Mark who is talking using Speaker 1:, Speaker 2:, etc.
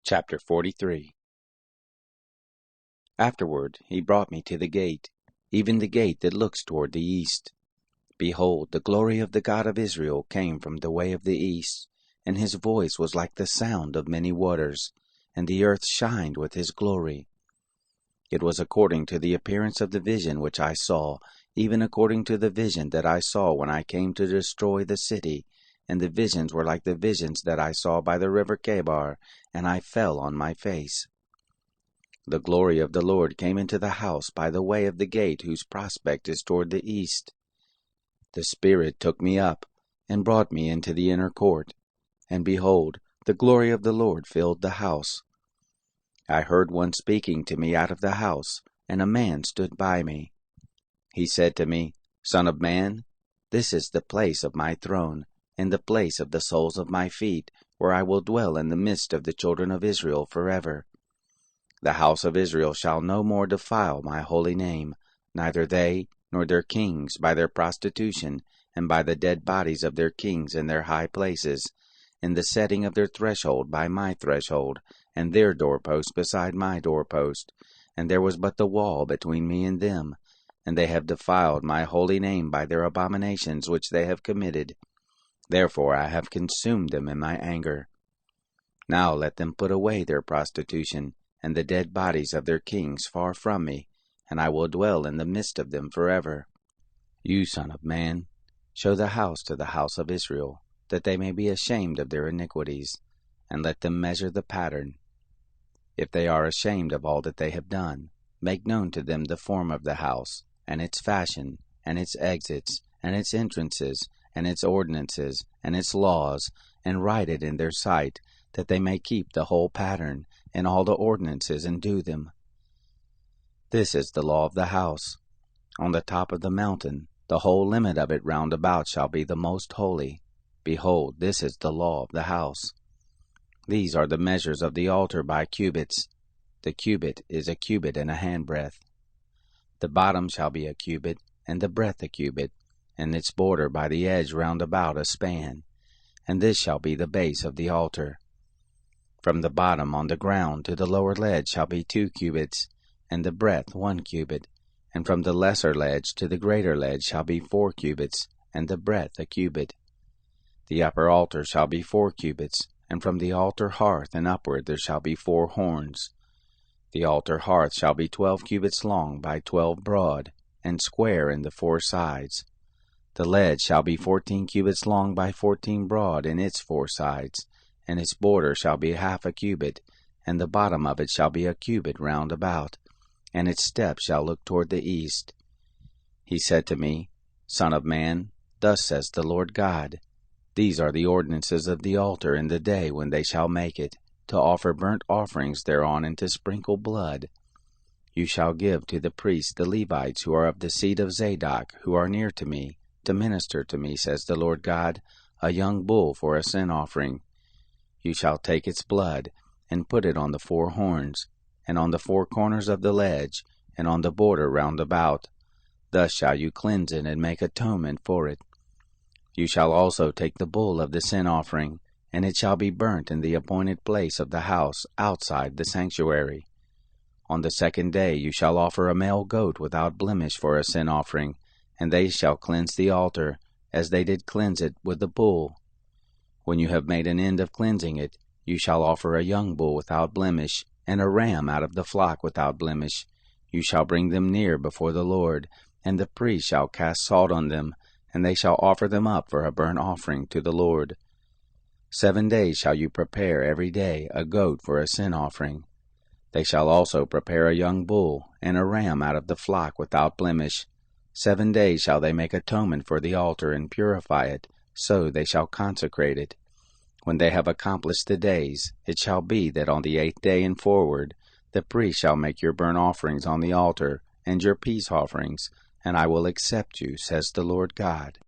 Speaker 1: Chapter 43. Afterward he brought me to the gate, even the gate that looks toward the east. Behold, the glory of the God of Israel came from the way of the east, and his voice was like the sound of many waters, and the earth shined with his glory. It was according to the appearance of the vision which I saw, even according to the vision that I saw when I came to destroy the city, and the visions were like the visions that I saw by the river Chebar, and I fell on my face. The glory of the Lord came into the house by the way of the gate whose prospect is toward the east. The Spirit took me up, and brought me into the inner court, and behold, the glory of the Lord filled the house. I heard one speaking to me out of the house, and a man stood by me. He said to me, Son of man, this is the place of my throne, and the place of the soles of my feet, where I will dwell in the midst of the children of Israel forever. The house of Israel shall no more defile my holy name, neither they nor their kings by their prostitution, and by the dead bodies of their kings in their high places, in the setting of their threshold by my threshold, and their doorpost beside my doorpost. And there was but the wall between me and them, and they have defiled my holy name by their abominations which they have committed. Therefore I have consumed them in my anger. Now let them put away their prostitution, and the dead bodies of their kings far from me, and I will dwell in the midst of them forever. You, son of man, show the house to the house of Israel, that they may be ashamed of their iniquities, and let them measure the pattern. If they are ashamed of all that they have done, make known to them the form of the house, and its fashion, and its exits, and its entrances, and its ordinances, and its laws, and write it in their sight, that they may keep the whole pattern, and all the ordinances, and do them. This is the law of the house. On the top of the mountain, the whole limit of it round about shall be the most holy. Behold, this is the law of the house. These are the measures of the altar by cubits. The cubit is a cubit and a handbreadth. The bottom shall be a cubit, and the breadth a cubit, and its border by the edge round about a span. And this shall be the base of the altar. From the bottom on the ground to the lower ledge shall be 2 cubits, and the breadth 1 cubit. And from the lesser ledge to the greater ledge shall be 4 cubits, and the breadth a cubit. The upper altar shall be 4 cubits, and from the altar hearth and upward there shall be 4 horns. The altar hearth shall be 12 cubits long by 12 broad, and square in the 4 sides. The ledge shall be 14 cubits long by 14 broad in its 4 sides, and its border shall be half a cubit, and the bottom of it shall be a cubit round about, and its steps shall look toward the east. He said to me, Son of man, thus says the Lord God, These are the ordinances of the altar in the day when they shall make it, to offer burnt offerings thereon and to sprinkle blood. You shall give to the priests the Levites who are of the seed of Zadok, who are near to me, to minister to me, says the Lord God, a young bull for a sin offering. You shall take its blood, and put it on the 4 horns, and on the 4 corners of the ledge, and on the border round about. Thus shall you cleanse it and make atonement for it. You shall also take the bull of the sin offering, and it shall be burnt in the appointed place of the house outside the sanctuary. On the 2nd day you shall offer a male goat without blemish for a sin offering, and they shall cleanse the altar, as they did cleanse it with the bull. When you have made an end of cleansing it, you shall offer a young bull without blemish, and a ram out of the flock without blemish. You shall bring them near before the Lord, and the priest shall cast salt on them, and they shall offer them up for a burnt offering to the Lord. 7 days shall you prepare every day a goat for a sin offering. They shall also prepare a young bull, and a ram out of the flock without blemish. 7 days shall they make atonement for the altar and purify it, so they shall consecrate it. When they have accomplished the days, it shall be that on the 8th day and forward, the priest shall make your burnt offerings on the altar, and your peace offerings, and I will accept you, says the Lord God.